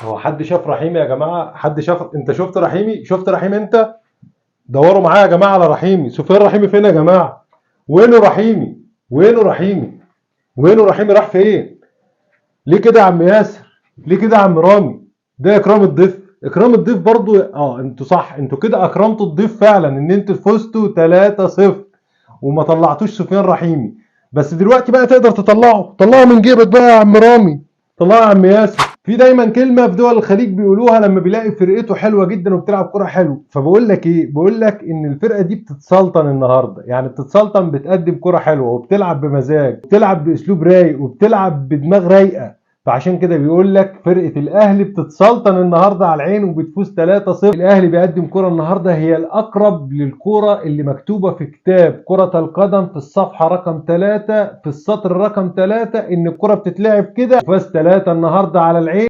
هو حد شاف رحيمي يا جماعه؟ حد شاف؟ انت شفت رحيمي؟ شفت رحيمي انت؟ دوروا معايا يا جماعه على رحيمي. سفيان رحيمي فين يا جماعه؟ وينه رحيمي؟ وينه رحيمي؟ وينه رحيمي؟ راح فين؟ ليه كده يا عم ياسر؟ ليه كده يا عم رامي؟ ده اكرام الضيف. اكرام الضيف برضو. انتوا صح، انتوا كده اكرمتوا الضيف فعلا ان انتوا فزتوا 3-0 وما طلعتوش سفيان رحيمي. بس دلوقتي بقى تقدر تطلعه. طلعه من جيبك بقى يا عم رامي. طلعه يا عم ياسر. في دايما كلمه في دول الخليج بيقولوها لما بيلاقي فرقته حلوه جدا وبتلعب كره حلو. فبقول لك ايه؟ بقول لك ان الفرقه دي بتتسلطن النهارده، يعني بتتسلطن، بتقدم كره حلوه وبتلعب بمزاج وبتلعب باسلوب رايق وبتلعب بدماغ رايقه. فعشان كده بيقول لك فرقه الاهلي بتتسلطن النهارده على العين وبتفوز 3-0. الاهلي بيقدم كره النهارده هي الاقرب للكره اللي مكتوبه في كتاب كره القدم في الصفحه رقم 3 في السطر رقم 3، ان الكره بتتلعب كده. فاز 3 النهارده على العين.